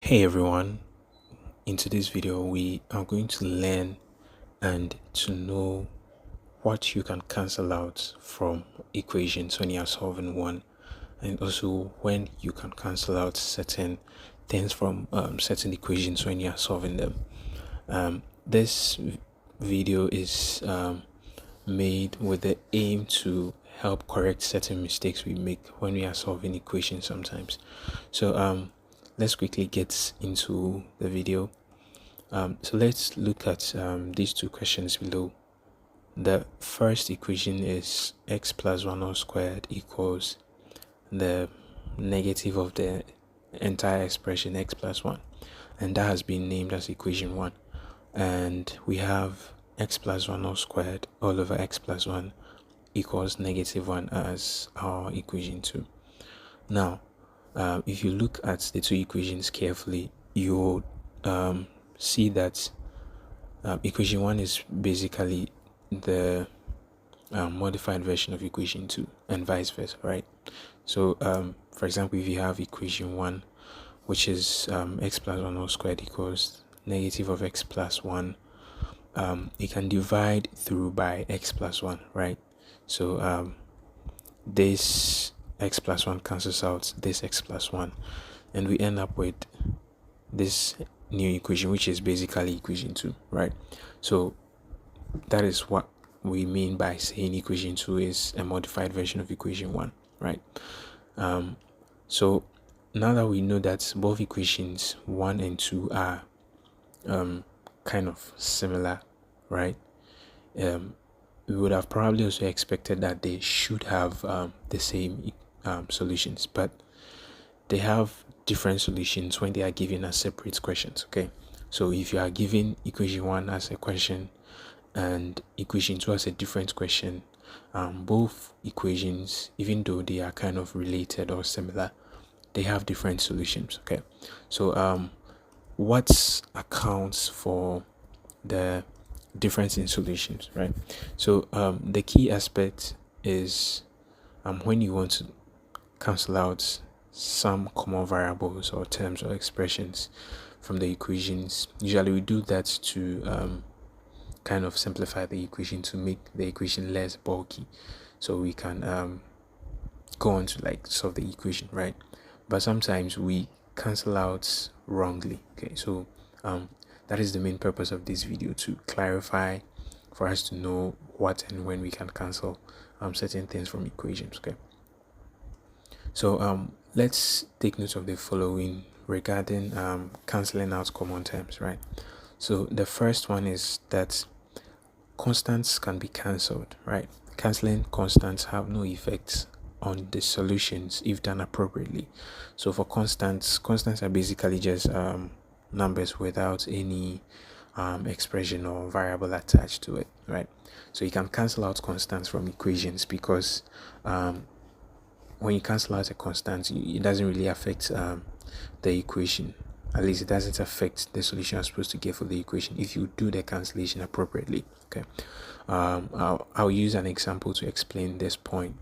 Hey everyone, in today's video we are going to learn and to know what you can cancel out from equations when you are solving one, and also when you can cancel out certain things from certain equations when you are solving them. This video is made with the aim to help correct certain mistakes we make when we are solving equations sometimes. So let's quickly get into the video. So let's look at these two questions below. The first equation is x plus 1 all squared equals the negative of the entire expression x plus 1, and that has been named as equation 1. And we have x plus 1 all squared all over x plus 1 equals negative 1 as our equation 2. Now, if you look at the two equations carefully, you'll see that equation 1 is basically the modified version of equation 2 and vice versa, right? So for example, if you have equation 1, which is x plus 1 all squared equals negative of x plus 1, you can divide through by x plus 1, right? So this x plus 1 cancels out this x plus 1, and we end up with this new equation, which is basically equation 2, right? So that is what we mean by saying equation 2 is a modified version of equation 1, right? So now that we know that both equations 1 and 2 are kind of similar, right? We would have probably also expected that they should have the same solutions, but they have different solutions when they are given as separate questions. Okay, so if you are given equation 1 as a question and equation 2 as a different question, both equations, even though they are kind of related or similar, they have different solutions. Okay, so what accounts for the difference in solutions, right? So the key aspect is when you want to cancel out some common variables or terms or expressions from the equations. Usually we do that to kind of simplify the equation, to make the equation less bulky, so we can go on to like solve the equation, right? But sometimes we cancel out wrongly. Okay, so that is the main purpose of this video, to clarify for us to know what and when we can cancel certain things from equations. Okay, so let's take note of the following regarding canceling out common terms, right? So the first one is that constants can be cancelled, right? Cancelling constants have no effect on the solutions if done appropriately. So for constants are basically just numbers without any expression or variable attached to it, right? So you can cancel out constants from equations because when you cancel out a constant, it doesn't really affect the equation. At least it doesn't affect the solution you're supposed to get for the equation if you do the cancellation appropriately. Okay, I'll use an example to explain this point.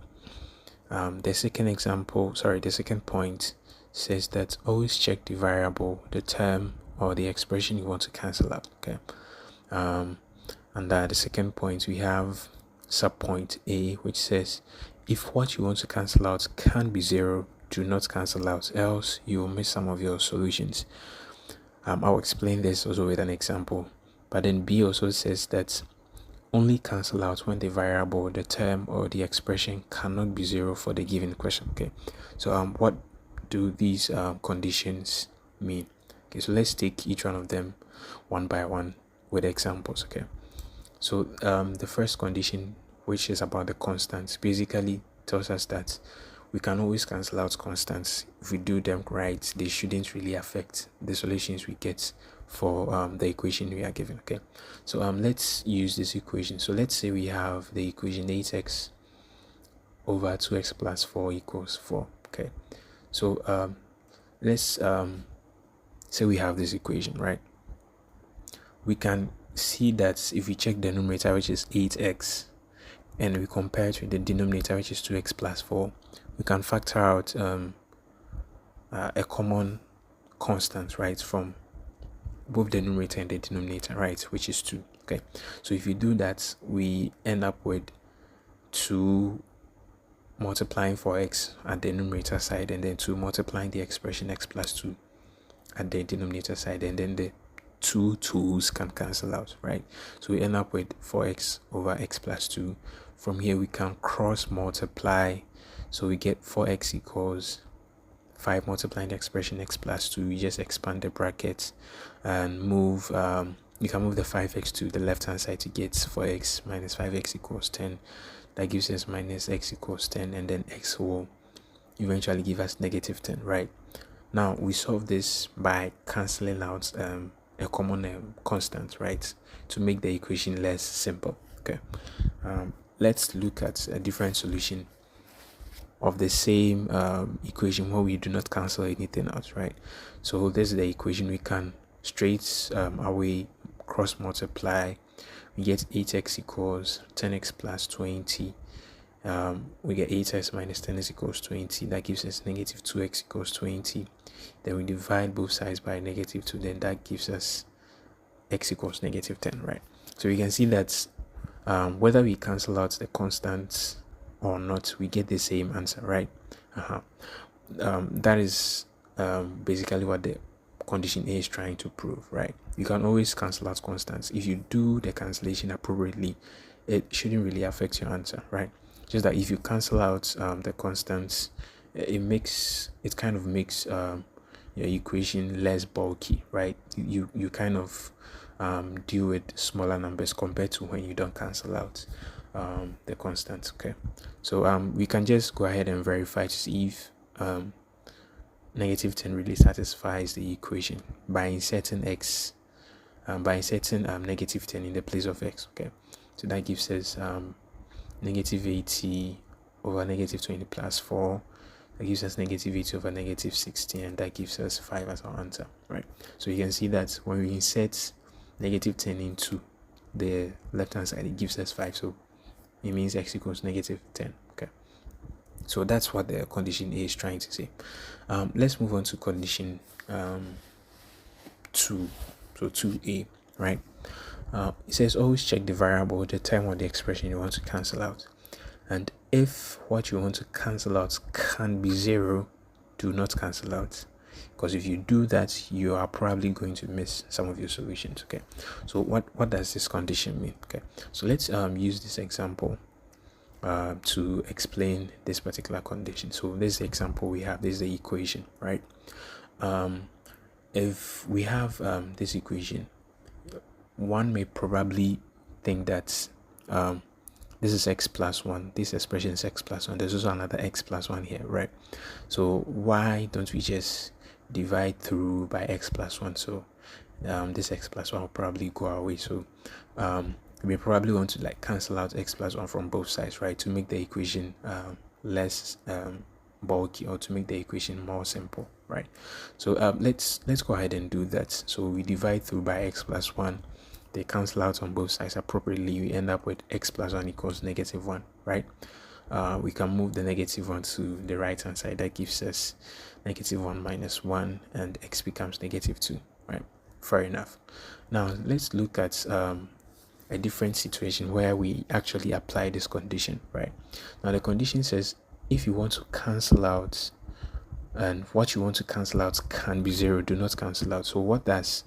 The second point says that always check the variable, the term, or the expression you want to cancel out. Okay, and the second point, we have subpoint A, which says if what you want to cancel out can be 0, do not cancel out, else you will miss some of your solutions. I'll explain this also with an example. But then B also says that only cancel out when the variable, the term, or the expression cannot be 0 for the given question. Okay, so what do these conditions mean? Okay, so let's take each one of them one by one with examples. Okay, so the first condition, which is about the constants, basically tells us that we can always cancel out constants. If we do them right, they shouldn't really affect the solutions we get for the equation we are given. Okay, so let's use this equation. So let's say we have the equation 8x over 2x plus 4 equals 4. Okay, so let's say we have this equation, right? We can see that if we check the numerator, which is 8x, and we compare it with the denominator, which is 2x plus 4, we can factor out a common constant, right, from both the numerator and the denominator, right, which is 2. Okay, so if you do that, we end up with 2 multiplying 4x at the numerator side, and then 2 multiplying the expression x plus 2 at the denominator side, and then the 2 2's can cancel out, right? So we end up with 4x over x plus 2. From here we can cross multiply, so we get 4x equals 5 multiplying the expression x plus 2. We just expand the brackets and move, you can move the 5x to the left hand side to get 4x minus 5x equals 10. That gives us minus x equals 10, and then x will eventually give us negative 10, right? Now we solve this by cancelling out a common constant, right, to make the equation less simple. Okay, let's look at a different solution of the same equation where we do not cancel anything out, right? So this is the equation. We can straight away cross multiply. We get 8x equals 10x plus 20. We get 8x minus 10x equals 20. That gives us negative 2x equals 20. Then we divide both sides by negative 2. Then that gives us x equals negative 10, right? So you can see that whether we cancel out the constants or not, we get the same answer, right? That is basically what the condition A is trying to prove, right? You can always cancel out constants. If you do the cancellation appropriately, it shouldn't really affect your answer, right? Just that if you cancel out the constants, it kind of makes your equation less bulky, right? You kind of deal with smaller numbers compared to when you don't cancel out the constants. Okay, so we can just go ahead and verify to see if negative 10 really satisfies the equation by inserting x, negative 10 in the place of x. Okay, so that gives us negative 80 over negative 20 plus 4. That gives us negative 80 over negative 16, and that gives us 5 as our answer, right? So you can see that when we insert negative 10 into the left hand side, it gives us 5. So it means x equals negative 10. Okay, so that's what the condition A is trying to say. Let's move on to condition 2. So 2A, right? It says always check the variable, the term, or the expression you want to cancel out, and if what you want to cancel out can be 0, do not cancel out, because if you do that, you are probably going to miss some of your solutions. Okay, so what does this condition mean? Okay, so let's use this example to explain this particular condition. So this is the example we have. This is the equation, right? If we have this equation, one may probably think that this is x plus 1, this expression is x plus 1, there's also another x plus 1 here, right? So why don't we just divide through by x plus 1? So this x plus 1 will probably go away. So we probably want to cancel out x plus 1 from both sides, right, to make the equation less bulky, or to make the equation more simple, right? So let's go ahead and do that. So we divide through by x plus 1. They cancel out on both sides appropriately. We end up with x plus 1 equals negative 1, right? We can move the negative 1 to the right hand side. That gives us negative 1 minus 1, and x becomes negative 2, right? Fair enough. Now let's look at a different situation where we actually apply this condition, right? Now the condition says if you want to cancel out, and what you want to cancel out can be 0, do not cancel out. So what does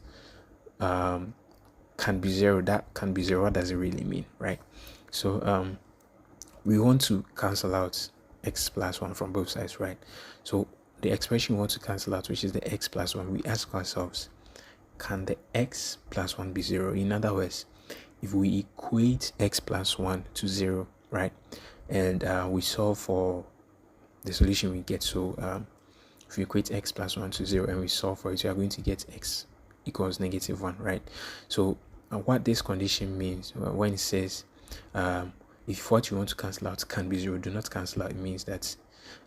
can be 0, that can be 0, what does it really mean, right? So we want to cancel out x plus 1 from both sides, right? So the expression we want to cancel out, which is the x plus 1, we ask ourselves, can the x plus 1 be 0? In other words, if we equate x plus 1 to 0, right, and we solve for the solution we get, so if we equate x plus 1 to 0 and we solve for it, we are going to get x equals negative 1, right? So what this condition means when it says if what you want to cancel out can be 0, do not cancel out, it means that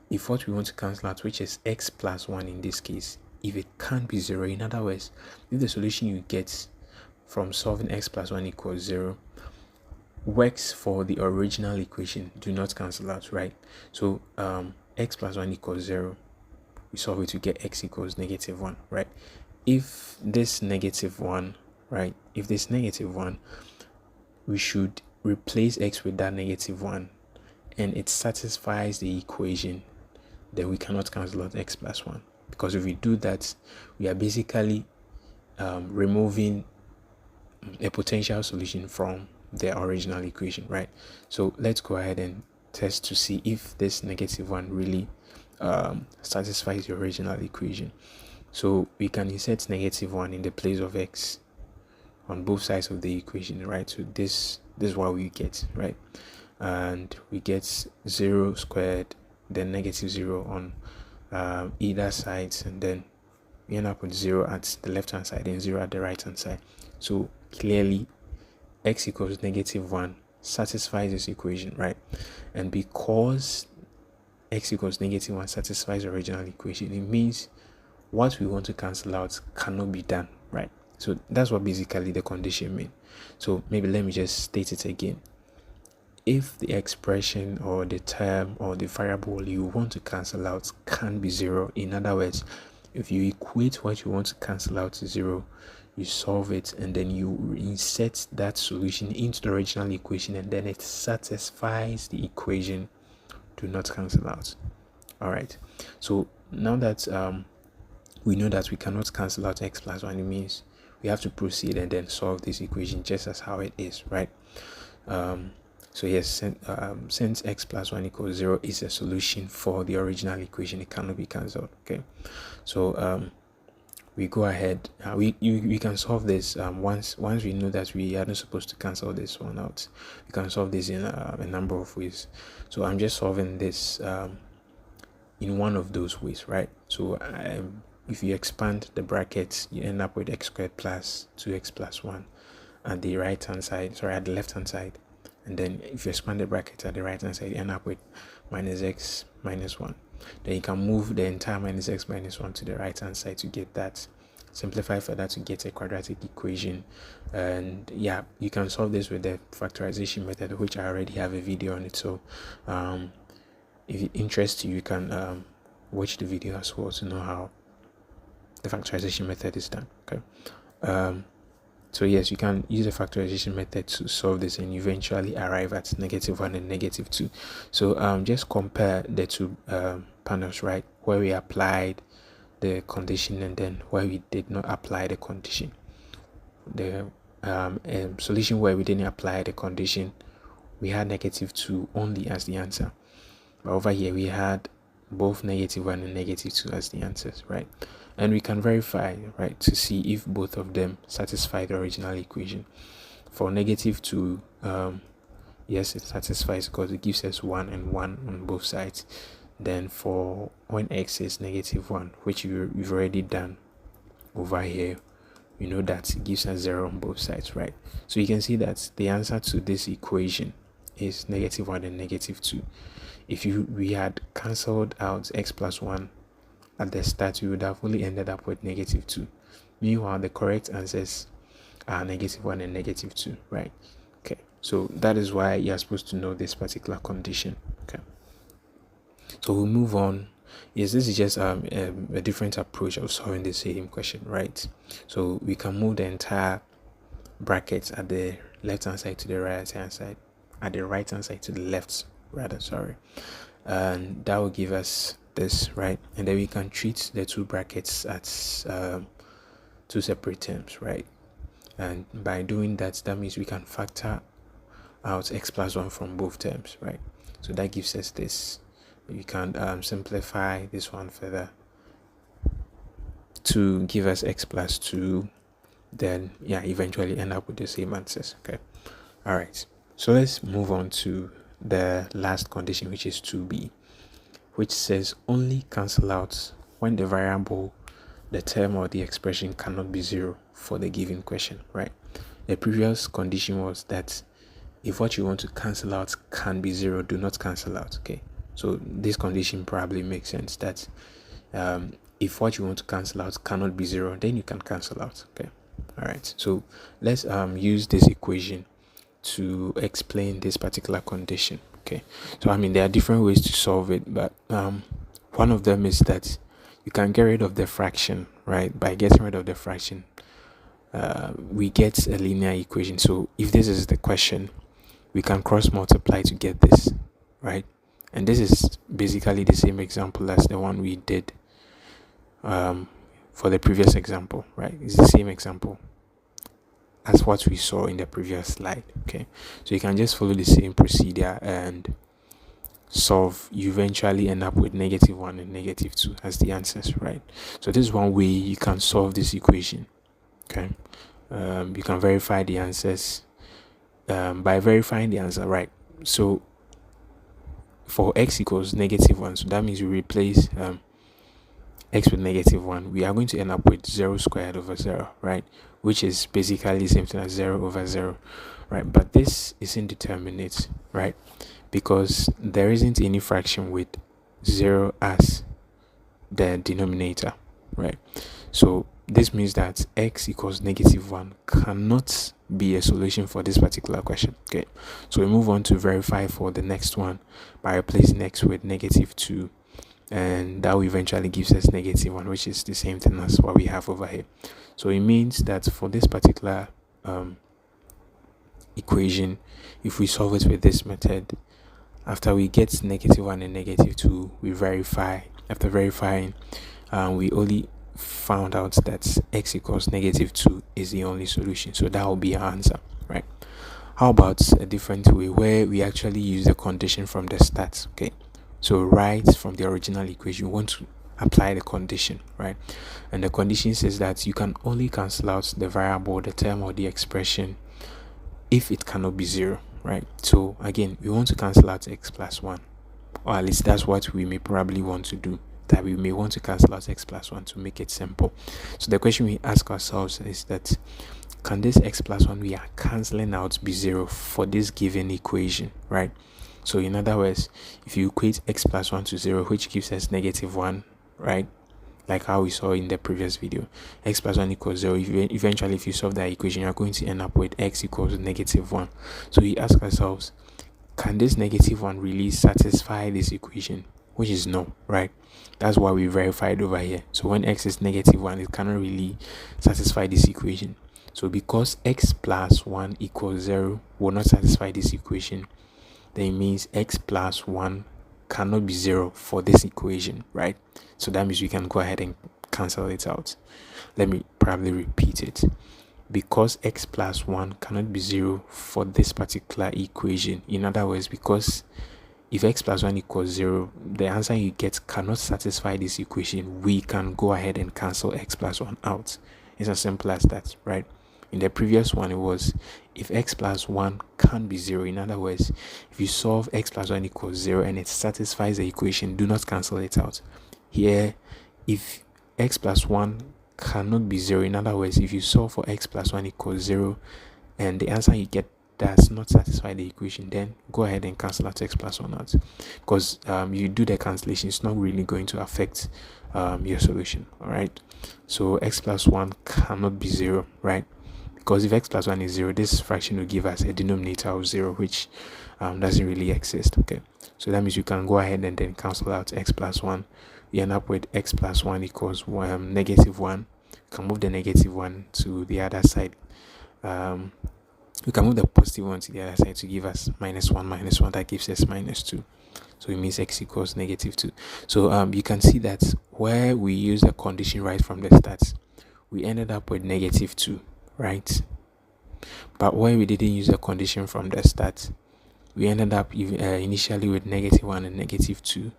if what we want to cancel out, which is x plus 1 in this case, if it can't be 0, in other words, if the solution you get from solving x plus 1 equals 0 works for the original equation, do not cancel out, right? So x plus 1 equals 0, we solve it to get x equals -1, right? If this -1, right, if this -1, we should replace x with that -1 and it satisfies the equation, then we cannot cancel out x plus 1, because if we do that, we are basically removing a potential solution from the original equation, right? So let's go ahead and test to see if this -1 really satisfies the original equation. So we can insert -1 in the place of x on both sides of the equation, right? So this is what we get, right? And we get 0 squared, then -0 on either side, and then we end up with 0 at the left hand side and 0 at the right hand side. So clearly x equals -1 satisfies this equation, right? And because x equals -1 satisfies the original equation, it means what we want to cancel out cannot be done, right? So that's what basically the condition means. So maybe let me just state it again. If the expression or the term or the variable you want to cancel out can be 0, in other words, if you equate what you want to cancel out to 0, you solve it and then you insert that solution into the original equation, and then it satisfies the equation, do not cancel out. All right, so now that we know that we cannot cancel out x plus 1, it means we have to proceed and then solve this equation just as how it is, right? So yes, since x plus 1 equals 0 is a solution for the original equation, it cannot be cancelled. Okay, so we go ahead. We can solve this once we know that we are not supposed to cancel this one out. We can solve this in a number of ways. So I'm just solving this in one of those ways, right? So if you expand the brackets, you end up with x squared plus 2x plus 1 at the right hand side, at the left hand side. And then if you expand the bracket at the right hand side, you end up with minus x minus 1. Then you can move the entire minus x minus 1 to the right hand side to get that. Simplify further to get a quadratic equation. And yeah, you can solve this with the factorization method, which I already have a video on it. So if it interests you, you can watch the video as well to know how the factorization method is done. Okay. So yes, you can use the factorization method to solve this and eventually arrive at -1 and -2. So just compare the two panels, right, where we applied the condition and then where we did not apply the condition. The solution where we didn't apply the condition, we had -2 only as the answer, but over here we had both -1 and -2 as the answers, right? And we can verify, right, to see if both of them satisfy the original equation. For -2, yes, it satisfies because it gives us 1 and 1 on both sides. Then for when x is -1, which we've already done over here, we know that it gives us 0 on both sides, right? So you can see that the answer to this equation is -1 and -2. If we had cancelled out x plus 1 at the start, we would have only ended up with -2. Meanwhile, the correct answers are -1 and -2, right? Okay, so that is why you're supposed to know this particular condition. Okay, so we'll move on. Yes, this is just a different approach of solving the same question, right? So we can move the entire bracket at the left hand side to the right hand side, at the right hand side to the left, rather, sorry, and that will give us this, right? And then we can treat the two brackets as two separate terms, right? And by doing that, that means we can factor out x plus 1 from both terms, right? So that gives us this. You can simplify this one further to give us x plus 2, then yeah, eventually end up with the same answers. Okay, all right, so let's move on to the last condition, which is 2b, which says only cancel out when the variable, the term, or the expression cannot be 0 for the given question, right? The previous condition was that if what you want to cancel out can be 0, do not cancel out. Okay, so this condition probably makes sense that if what you want to cancel out cannot be 0, then you can cancel out. Okay, all right, so let's use this equation to explain this particular condition. Okay, so I mean there are different ways to solve it, but one of them is that we can get rid of the fraction, right? By getting rid of the fraction, we get a linear equation. So if this is the question, we can cross multiply to get this, right? And this is basically the same example as the one we did for the previous example, right? It's the same example as what we saw in the previous slide. Okay, so you can just follow the same procedure and solve. You eventually end up with -1 and -2 as the answers, right? So this is one way you can solve this equation. Okay, you can verify the answers by verifying the answer, right? So for x equals -1, so that means we replace x with -1, we are going to end up with 0 squared over 0, right? Which is basically the same thing as 0 over 0, right? But this is indeterminate, right? Because there isn't any fraction with 0 as the denominator, right? So this means that x equals -1 cannot be a solution for this particular question. Okay, so we move on to verify for the next one by replacing x with -2, and that will eventually gives us -1, which is the same thing as what we have over here. So it means that for this particular equation, if we solve it with this method, after we get -1 and -2, we verify. After verifying, we only found out that x equals -2 is the only solution. So that will be our answer, right? How about a different way where we actually use the condition from the start? Okay, so right from the original equation, we want to apply the condition, right? And the condition says that you can only cancel out the variable, the term, or the expression if it cannot be 0, right? So again, we want to cancel out x plus 1, or at least that's what we may probably want to do, that we may want to cancel out x plus 1 to make it simple. So the question we ask ourselves is that, can this x plus 1 we are cancelling out be 0 for this given equation, right? So in other words, if you equate x plus 1 to 0, which gives us -1, right? Like how we saw in the previous video, x plus 1 equals 0. Eventually, if you solve that equation, you're going to end up with x equals -1. So we ask ourselves, can this -1 really satisfy this equation? Which is no, right? That's why we verified over here. So when x is -1, it cannot really satisfy this equation. So because x plus 1 equals 0 will not satisfy this equation, then it means x plus 1 cannot be 0 for this equation, right? So that means we can go ahead and cancel it out. Let me probably repeat it. Because x plus 1 cannot be 0 for this particular equation. In other words, because if x plus 1 equals 0, the answer you get cannot satisfy this equation, we can go ahead and cancel x plus 1 out. It's as simple as that, right? In the previous one, it was if x plus 1 can't be 0. In other words, if you solve x plus 1 equals 0 and it satisfies the equation, do not cancel it out. Here, if x plus 1 cannot be 0, in other words, if you solve for x plus 1 equals 0 and the answer you get does not satisfy the equation, then go ahead and cancel out x plus 1 out, because you do the cancellation, it's not really going to affect your solution. All right, so x plus 1 cannot be 0, right? Because if x plus 1 is 0, this fraction will give us a denominator of 0, which doesn't really exist. Okay, so that means you can go ahead and then cancel out x plus 1. You end up with x plus 1 equals -1. You can move the -1 to the other side. We can move the positive 1 to the other side to give us -1. That gives us -2. So it means x equals -2. So you can see that where we use the condition right from the start, we ended up with -2, right? But where we didn't use the condition from the start, we ended up initially with -1 and -2,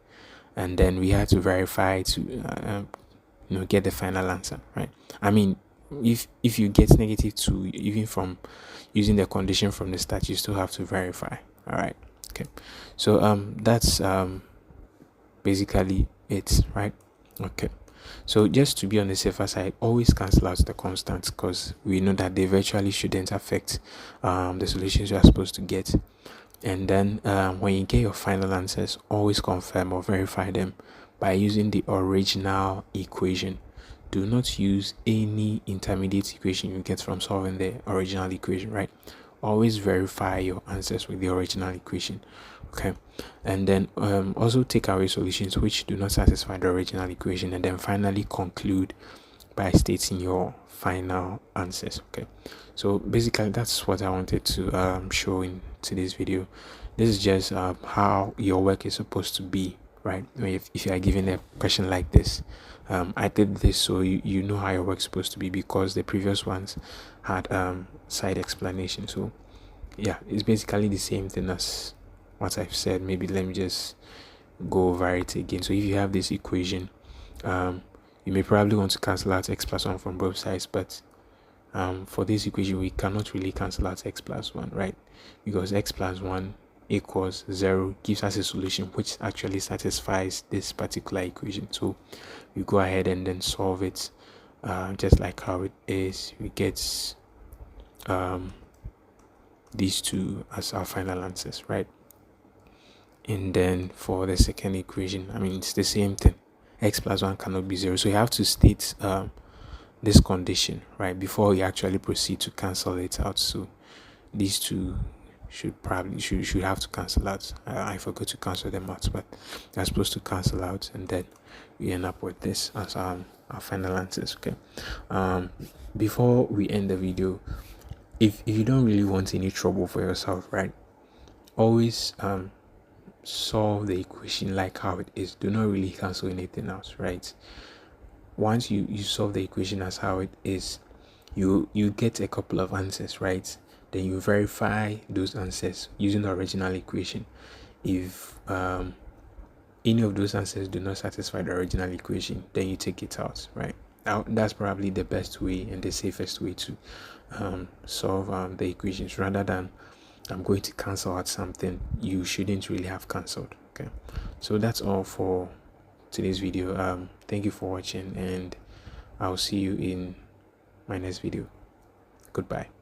and then we had to verify to get the final answer, right? I mean, if you get -2 even from using the condition from the start, you still have to verify. All right, okay. So that's basically it, right? Okay. So just to be on the safer side, always cancel out the constants, because we know that they virtually shouldn't affect the solutions you are supposed to get. And then when you get your final answers, always confirm or verify them by using the original equation. Do not use any intermediate equation you get from solving the original equation, right? always verify your answers with the original equation. Okay, and then also take away solutions which do not satisfy the original equation, and then finally conclude by stating your final answers. Okay, so basically that's what I wanted to show in today's video. This is just how your work is supposed to be, right? If you are given a question like this, I did this so you know how your work is supposed to be, because the previous ones had side explanation. So yeah, it's basically the same thing as what I've said. Maybe let me just go over it again. So if you have this equation, you may probably want to cancel out x plus 1 from both sides, but for this equation we cannot really cancel out x plus 1, right? Because x plus 1 equals 0 gives us a solution which actually satisfies this particular equation. So we go ahead and then solve it just like how it is. We get these two as our final answers, right? And then for the second equation, I mean, it's the same thing. X plus 1 cannot be 0, so you have to state this condition, right, before you actually proceed to cancel it out. So these two should have to cancel out. I forgot to cancel them out, but they're supposed to cancel out, and then we end up with this as our final answers. Okay, before we end the video, if you don't really want any trouble for yourself, right, always solve the equation like how it is. Do not really cancel anything else, right? Once you solve the equation as how it is, you get a couple of answers, right? Then you verify those answers using the original equation. If any of those answers do not satisfy the original equation, then you take it out, right? Now that's probably the best way and the safest way to solve the equations, rather than I'm going to cancel out something you shouldn't really have cancelled. Okay, so that's all for today's video. Thank you for watching, and I'll see you in my next video. Goodbye.